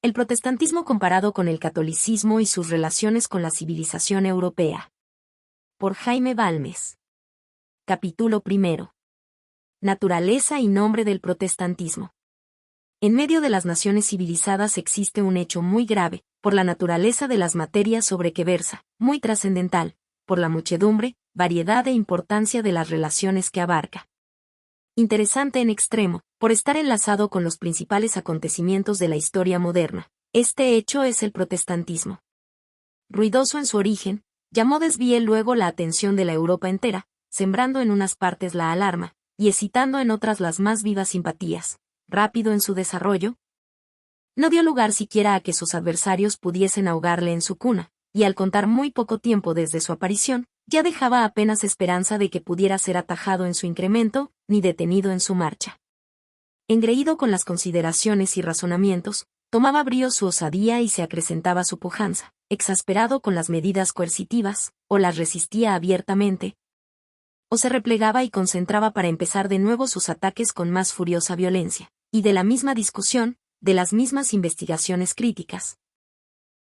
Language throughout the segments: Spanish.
El protestantismo comparado con el catolicismo y sus relaciones con la civilización europea. Por Jaime Balmes. Capítulo 1. Naturaleza y nombre del protestantismo. En medio de las naciones civilizadas existe un hecho muy grave, por la naturaleza de las materias sobre que versa, muy trascendental, por la muchedumbre, variedad e importancia de las relaciones que abarca. Interesante en extremo, por estar enlazado con los principales acontecimientos de la historia moderna. Este hecho es el protestantismo. Ruidoso en su origen, llamó desvíe luego la atención de la Europa entera, sembrando en unas partes la alarma, y excitando en otras las más vivas simpatías. Rápido en su desarrollo, no dio lugar siquiera a que sus adversarios pudiesen ahogarle en su cuna, y al contar muy poco tiempo desde su aparición, ya dejaba apenas esperanza de que pudiera ser atajado en su incremento, ni detenido en su marcha. Engreído con las consideraciones y razonamientos, tomaba brío su osadía y se acrecentaba su pujanza, exasperado con las medidas coercitivas, o las resistía abiertamente, o se replegaba y concentraba para empezar de nuevo sus ataques con más furiosa violencia, y de la misma discusión, de las mismas investigaciones críticas,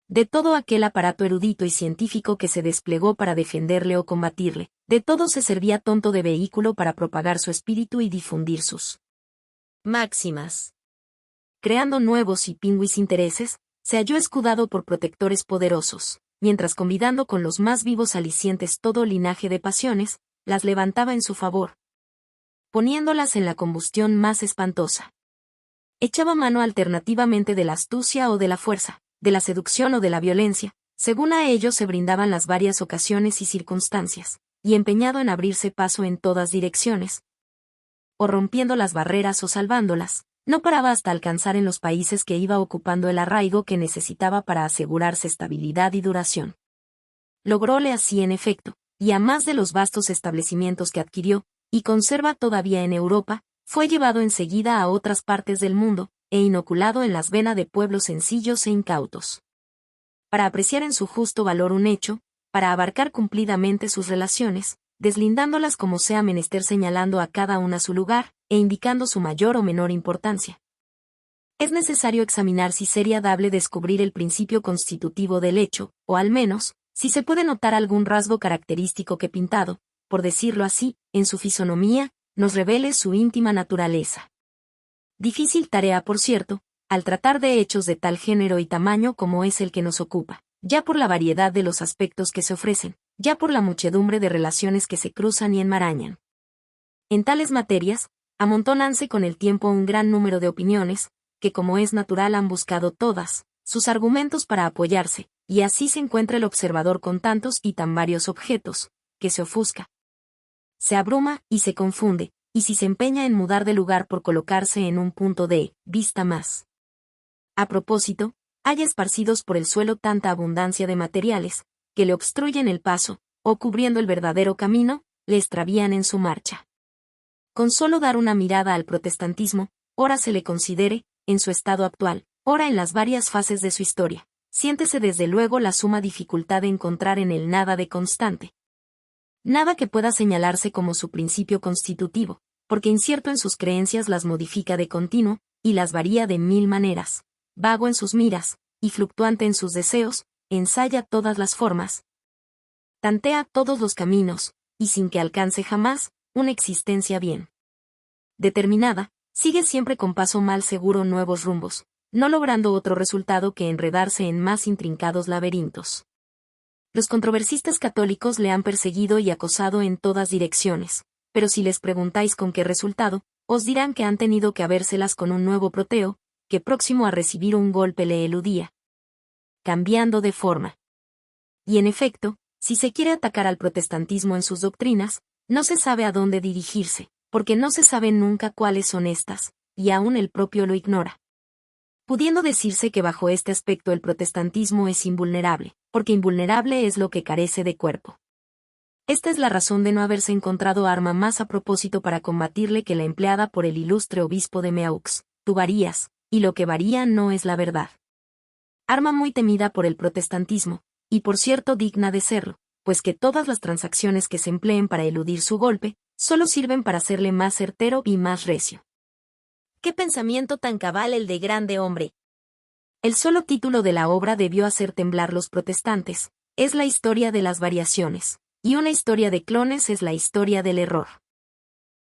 de todo aquel aparato erudito y científico que se desplegó para defenderle o combatirle, de todo se servía tonto de vehículo para propagar su espíritu y difundir sus máximas. Creando nuevos y pingüis intereses, se halló escudado por protectores poderosos, mientras convidando con los más vivos alicientes todo linaje de pasiones, las levantaba en su favor, poniéndolas en la combustión más espantosa. Echaba mano alternativamente de la astucia o de la fuerza, de la seducción o de la violencia, según a ello se brindaban las varias ocasiones y circunstancias, y empeñado en abrirse paso en todas direcciones, o rompiendo las barreras o salvándolas, no paraba hasta alcanzar en los países que iba ocupando el arraigo que necesitaba para asegurarse estabilidad y duración. Logróle así en efecto, y a más de los vastos establecimientos que adquirió, y conserva todavía en Europa, fue llevado enseguida a otras partes del mundo, e inoculado en las venas de pueblos sencillos e incautos. Para apreciar en su justo valor un hecho, para abarcar cumplidamente sus relaciones, deslindándolas como sea menester señalando a cada una su lugar, e indicando su mayor o menor importancia. Es necesario examinar si sería dable descubrir el principio constitutivo del hecho, o al menos, si se puede notar algún rasgo característico que pintado, por decirlo así, en su fisonomía, nos revele su íntima naturaleza. Difícil tarea, por cierto, al tratar de hechos de tal género y tamaño como es el que nos ocupa, ya por la variedad de los aspectos que se ofrecen, ya por la muchedumbre de relaciones que se cruzan y enmarañan. En tales materias, amontónanse con el tiempo un gran número de opiniones, que como es natural han buscado todas, sus argumentos para apoyarse, y así se encuentra el observador con tantos y tan varios objetos, que se ofusca, se abruma y se confunde, y si se empeña en mudar de lugar por colocarse en un punto de vista más. A propósito, hay esparcidos por el suelo tanta abundancia de materiales, que le obstruyen el paso, o cubriendo el verdadero camino, le extravían en su marcha. Con solo dar una mirada al protestantismo, ora se le considere, en su estado actual, ora en las varias fases de su historia, siéntese desde luego la suma dificultad de encontrar en él nada de constante. Nada que pueda señalarse como su principio constitutivo, porque incierto en sus creencias las modifica de continuo, y las varía de mil maneras, vago en sus miras, y fluctuante en sus deseos, ensaya todas las formas, tantea todos los caminos, y sin que alcance jamás una existencia bien determinada, sigue siempre con paso mal seguro nuevos rumbos, no logrando otro resultado que enredarse en más intrincados laberintos. Los controversistas católicos le han perseguido y acosado en todas direcciones, pero si les preguntáis con qué resultado, os dirán que han tenido que habérselas con un nuevo Proteo, que próximo a recibir un golpe le eludía, cambiando de forma. Y en efecto, si se quiere atacar al protestantismo en sus doctrinas, no se sabe a dónde dirigirse, porque no se sabe nunca cuáles son estas, y aún el propio lo ignora. Pudiendo decirse que bajo este aspecto el protestantismo es invulnerable, porque invulnerable es lo que carece de cuerpo. Esta es la razón de no haberse encontrado arma más a propósito para combatirle que la empleada por el ilustre obispo de Meaux, tú varías, y lo que varía no es la verdad. Arma muy temida por el protestantismo, y por cierto digna de serlo, pues que todas las transacciones que se empleen para eludir su golpe, solo sirven para hacerle más certero y más recio. ¡Qué pensamiento tan cabal el de grande hombre! El solo título de la obra debió hacer temblar los protestantes. Es la historia de las variaciones, y una historia de clones es la historia del error.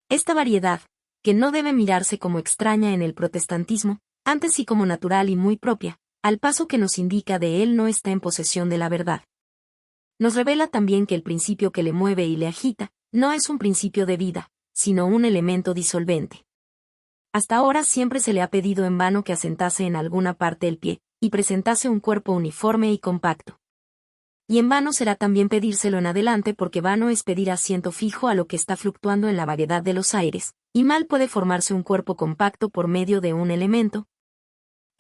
Esta variedad, que no debe mirarse como extraña en el protestantismo, antes sí como natural y muy propia, al paso que nos indica de él no está en posesión de la verdad. Nos revela también que el principio que le mueve y le agita, no es un principio de vida, sino un elemento disolvente. Hasta ahora siempre se le ha pedido en vano que asentase en alguna parte el pie, y presentase un cuerpo uniforme y compacto. Y en vano será también pedírselo en adelante porque vano es pedir asiento fijo a lo que está fluctuando en la vaguedad de los aires, y mal puede formarse un cuerpo compacto por medio de un elemento,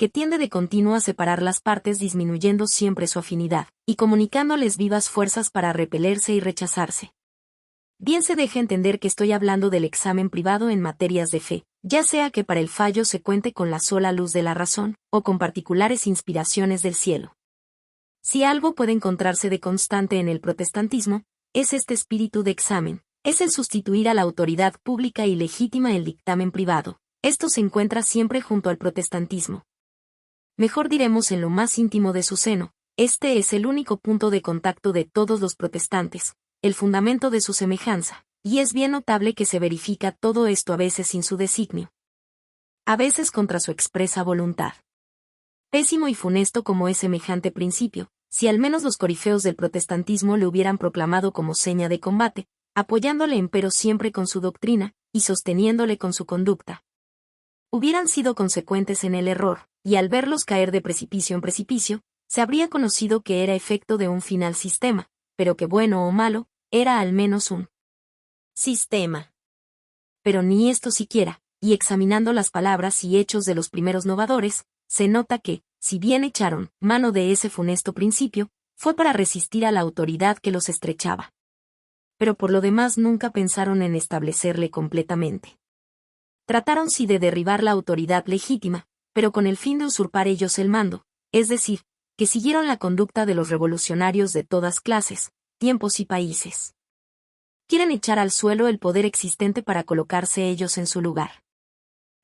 que tiende de continuo a separar las partes disminuyendo siempre su afinidad, y comunicándoles vivas fuerzas para repelerse y rechazarse. Bien se deja entender que estoy hablando del examen privado en materias de fe, ya sea que para el fallo se cuente con la sola luz de la razón, o con particulares inspiraciones del cielo. Si algo puede encontrarse de constante en el protestantismo, es este espíritu de examen, es el sustituir a la autoridad pública y legítima el dictamen privado. Esto se encuentra siempre junto al protestantismo. Mejor diremos en lo más íntimo de su seno, este es el único punto de contacto de todos los protestantes, el fundamento de su semejanza, y es bien notable que se verifica todo esto a veces sin su designio, a veces contra su expresa voluntad. Pésimo y funesto como es semejante principio, si al menos los corifeos del protestantismo le hubieran proclamado como seña de combate, apoyándole empero siempre con su doctrina, y sosteniéndole con su conducta. Hubieran sido consecuentes en el error, y al verlos caer de precipicio en precipicio, se habría conocido que era efecto de un final sistema, pero que bueno o malo, era al menos un sistema. Pero ni esto siquiera, y examinando las palabras y hechos de los primeros novadores, se nota que, si bien echaron mano de ese funesto principio, fue para resistir a la autoridad que los estrechaba. Pero por lo demás nunca pensaron en establecerle completamente. Trataron sí de derribar la autoridad legítima, pero con el fin de usurpar ellos el mando, es decir, que siguieron la conducta de los revolucionarios de todas clases, tiempos y países. Quieren echar al suelo el poder existente para colocarse ellos en su lugar.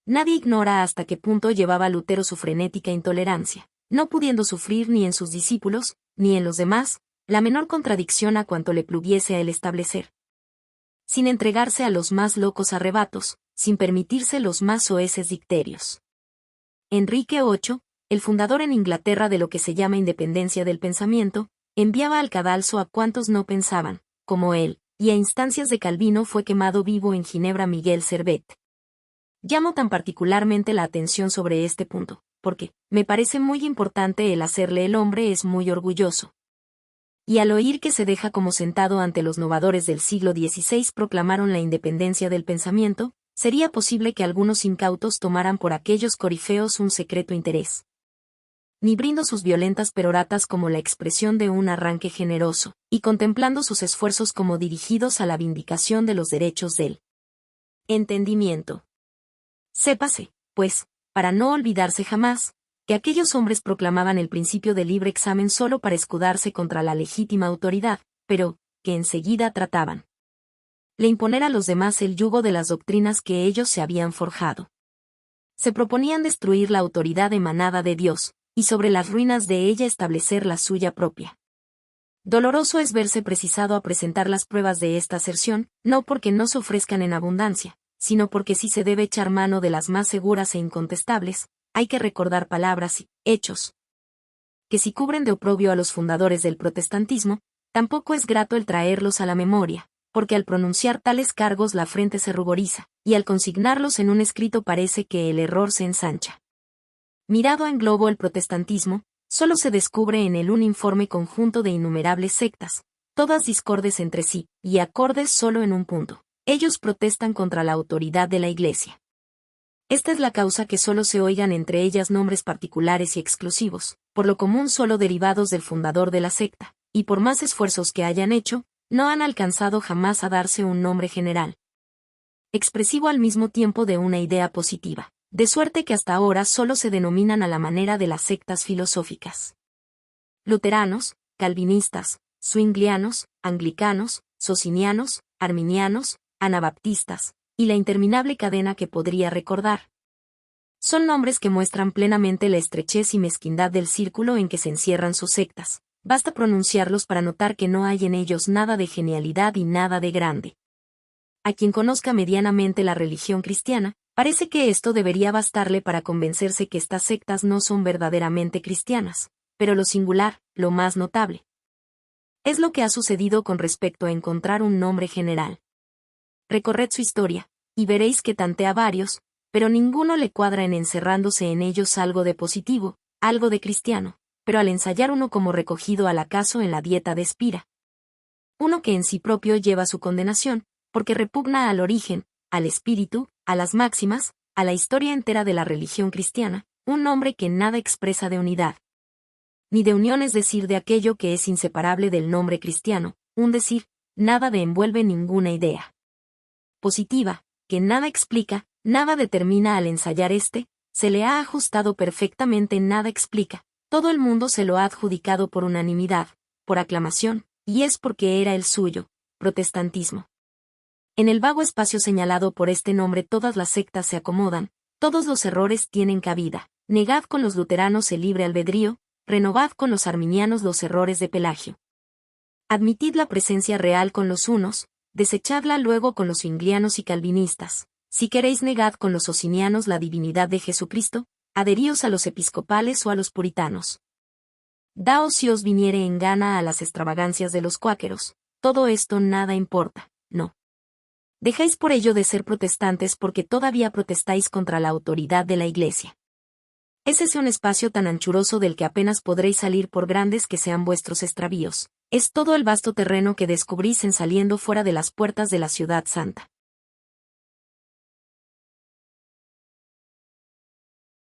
Nadie ignora hasta qué punto llevaba Lutero su frenética intolerancia, no pudiendo sufrir ni en sus discípulos, ni en los demás, la menor contradicción a cuanto le pluguiese a él establecer. Sin entregarse a los más locos arrebatos, sin permitirse los más soeces dicterios. Enrique VIII, el fundador en Inglaterra de lo que se llama independencia del pensamiento, enviaba al cadalso a cuantos no pensaban, como él, y a instancias de Calvino fue quemado vivo en Ginebra Miguel Servet. Llamo tan particularmente la atención sobre este punto, porque, me parece muy importante el hacerle el hombre es muy orgulloso. Y al oír que se deja como sentado ante los novadores del siglo XVI proclamaron la independencia del pensamiento, sería posible que algunos incautos tomaran por aquellos corifeos un secreto interés. Ni brindo sus violentas peroratas como la expresión de un arranque generoso, y contemplando sus esfuerzos como dirigidos a la vindicación de los derechos del entendimiento. Sépase, pues, para no olvidarse jamás, que aquellos hombres proclamaban el principio del libre examen solo para escudarse contra la legítima autoridad, pero, que enseguida trataban de imponer a los demás el yugo de las doctrinas que ellos se habían forjado. Se proponían destruir la autoridad emanada de Dios, y sobre las ruinas de ella establecer la suya propia. Doloroso es verse precisado a presentar las pruebas de esta aserción, no porque no se ofrezcan en abundancia, sino porque si se debe echar mano de las más seguras e incontestables, hay que recordar palabras y hechos que si cubren de oprobio a los fundadores del protestantismo, tampoco es grato el traerlos a la memoria, porque al pronunciar tales cargos la frente se ruboriza, y al consignarlos en un escrito parece que el error se ensancha. Mirado en globo el protestantismo, solo se descubre en él un informe conjunto de innumerables sectas, todas discordes entre sí, y acordes solo en un punto. Ellos protestan contra la autoridad de la Iglesia. Esta es la causa que solo se oigan entre ellas nombres particulares y exclusivos, por lo común solo derivados del fundador de la secta, y por más esfuerzos que hayan hecho, no han alcanzado jamás a darse un nombre general, expresivo al mismo tiempo de una idea positiva, de suerte que hasta ahora solo se denominan a la manera de las sectas filosóficas. Luteranos, calvinistas, zwinglianos, anglicanos, socinianos, arminianos, anabaptistas, y la interminable cadena que podría recordar. Son nombres que muestran plenamente la estrechez y mezquindad del círculo en que se encierran sus sectas. Basta pronunciarlos para notar que no hay en ellos nada de genialidad y nada de grande. A quien conozca medianamente la religión cristiana, parece que esto debería bastarle para convencerse que estas sectas no son verdaderamente cristianas, pero lo singular, lo más notable, es lo que ha sucedido con respecto a encontrar un nombre general. Recorred su historia, y veréis que tantea varios, pero ninguno le cuadra en encerrándose en ellos algo de positivo, algo de cristiano, pero al ensayar uno como recogido al acaso en la dieta de Espira. Uno que en sí propio lleva su condenación, porque repugna al origen, al espíritu, a las máximas, a la historia entera de la religión cristiana, un nombre que nada expresa de unidad. Ni de unión, es decir, de aquello que es inseparable del nombre cristiano, un decir, nada de envuelve ninguna idea positiva, que nada explica, nada determina al ensayar se le ha ajustado perfectamente, nada explica, todo el mundo se lo ha adjudicado por unanimidad, por aclamación, y es porque era el suyo, protestantismo. En el vago espacio señalado por este nombre todas las sectas se acomodan, todos los errores tienen cabida, negad con los luteranos el libre albedrío, renovad con los arminianos los errores de Pelagio. Admitid la presencia real con los unos, desechadla luego con los zwinglianos y calvinistas. Si queréis, negad con los socinianos la divinidad de Jesucristo, adheríos a los episcopales o a los puritanos. Daos si os viniere en gana a las extravagancias de los cuáqueros, todo esto nada importa, no. Dejáis por ello de ser protestantes porque todavía protestáis contra la autoridad de la Iglesia. Es ese un espacio tan anchuroso del que apenas podréis salir por grandes que sean vuestros extravíos. Es todo el vasto terreno que descubrís en saliendo fuera de las puertas de la ciudad santa.